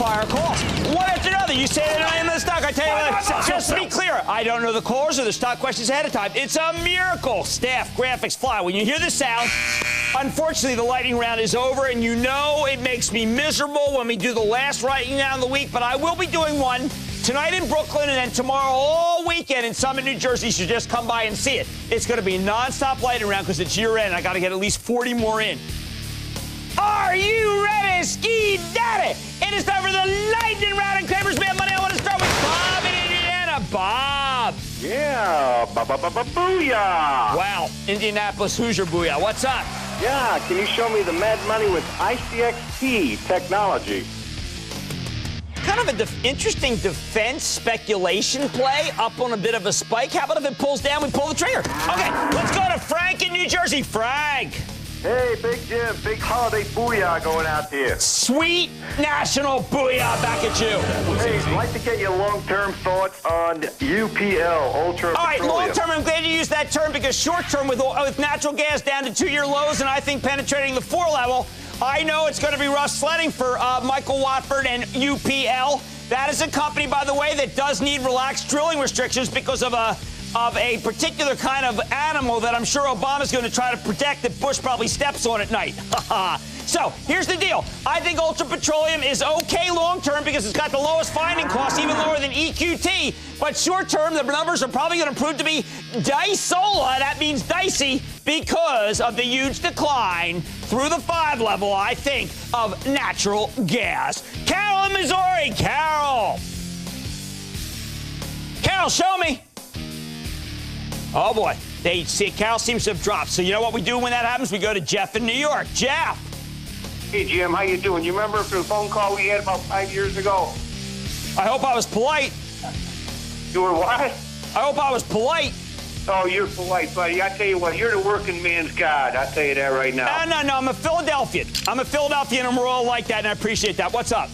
rapid-fire calls. One after another. You say the name of the stock. I tell you what, just to be clear, I don't know the callers or the stock questions ahead of time. It's a miracle. Staff, graphics, fly. When you hear the sound, unfortunately, the lightning round is over, and you know it makes me miserable when we do the last lightning round of the week, but I will be doing one tonight in Brooklyn and then tomorrow all weekend in Summit, New Jersey. You should just come by and see it. It's going to be a nonstop lightning round because it's year end. I got to get at least 40 more in. Are you ready, Ski Daddy? It is time for the lightning round in Cramer's Mad Money. I want to start with Bob in Indiana. Bob. Yeah, booyah. Wow, Indianapolis Hoosier booyah. What's up? Yeah, can you show me the Mad Money with ICXT technology? Kind of an interesting defense speculation play up on a bit of a spike. How about if it pulls down, we pull the trigger? Okay, let's go to Frank in New Jersey. Frank. Hey, Big Jim, big holiday booyah going out here. Sweet national booyah back at you. Hey, I'd like to get your long-term thoughts on UPL, Ultra All right, Petroleum. long-term, I'm glad you used that term because short-term with natural gas down to 2-year lows and I think penetrating the 4 level, I know it's going to be rough sledding for Michael Watford and UPL. That is a company, by the way, that does need relaxed drilling restrictions because of a particular kind of animal that I'm sure Obama's going to try to protect that Bush probably steps on at night. So here's the deal. I think Ultra Petroleum is okay long-term because it's got the lowest finding cost, even lower than EQT. But short-term, the numbers are probably going to prove to be dice-ola. That means dicey because of the huge decline through the 5 level, I think, of natural gas. Carol in Missouri. Carol, show me. Oh, boy. Carol seems to have dropped. So you know what we do when that happens? We go to Jeff in New York. Jeff. Hey, Jim, how you doing? You remember the phone call we had about 5 years ago? I hope I was polite. You were what? I hope I was polite. Oh, you're polite, buddy. I tell you what, you're the working man's God. I'll tell you that right now. No, I'm a Philadelphian. And we're all like that, and I appreciate that. What's up?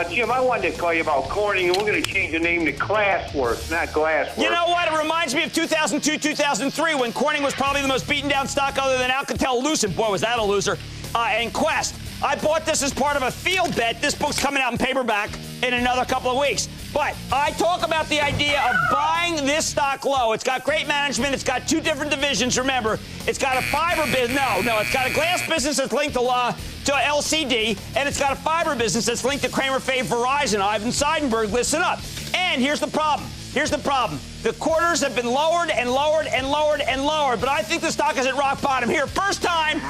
Jim, I wanted to call you about Corning, and we're going to change the name to Glassworks, not Glassworks. You know what? It reminds me of 2002, 2003, when Corning was probably the most beaten down stock other than Alcatel-Lucent. Boy, was that a loser. And Quest. I bought this as part of a field bet. This book's coming out in paperback in another couple of weeks. But I talk about the idea of buying this stock low. It's got great management. It's got 2 different divisions, remember. It's got a fiber business. No. It's got a glass business that's linked to LCD, and it's got a fiber business that's linked to Cramer, Fave, Verizon. Ivan Seidenberg, listen up. And here's the problem. The quarters have been lowered and lowered and lowered and lowered, but I think the stock is at rock bottom here. First time,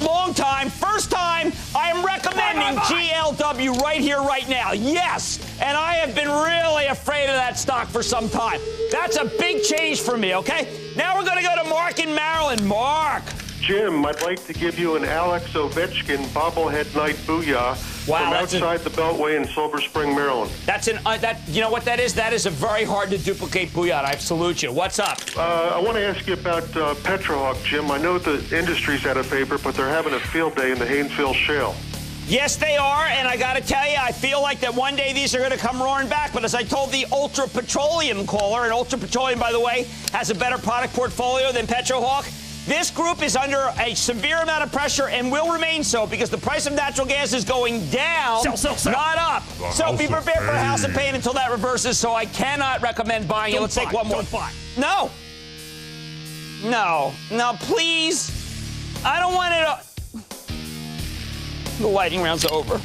long time, first time, I am recommending GLW right here, right now. Yes, and I have been really afraid of that stock for some time. That's a big change for me, okay? Now we're going to go to Mark in Maryland. Mark. Jim, I'd like to give you an Alex Ovechkin bobblehead night booyah from outside the Beltway in Silver Spring, Maryland. You know what that is? That is a very hard to duplicate booyah. I salute you. What's up? I want to ask you about Petrohawk, Jim. I know the industry's out of favor, but they're having a field day in the Haynesville Shale. Yes, they are, and I got to tell you, I feel like that one day these are going to come roaring back. But as I told the Ultra Petroleum caller, and Ultra Petroleum, by the way, has a better product portfolio than Petrohawk, this group is under a severe amount of pressure and will remain so because the price of natural gas is going down, not up. So be prepared for a house of pain until that reverses, so I cannot recommend buying it. Let's take one more. No, please. I don't want it. The lightning round's over.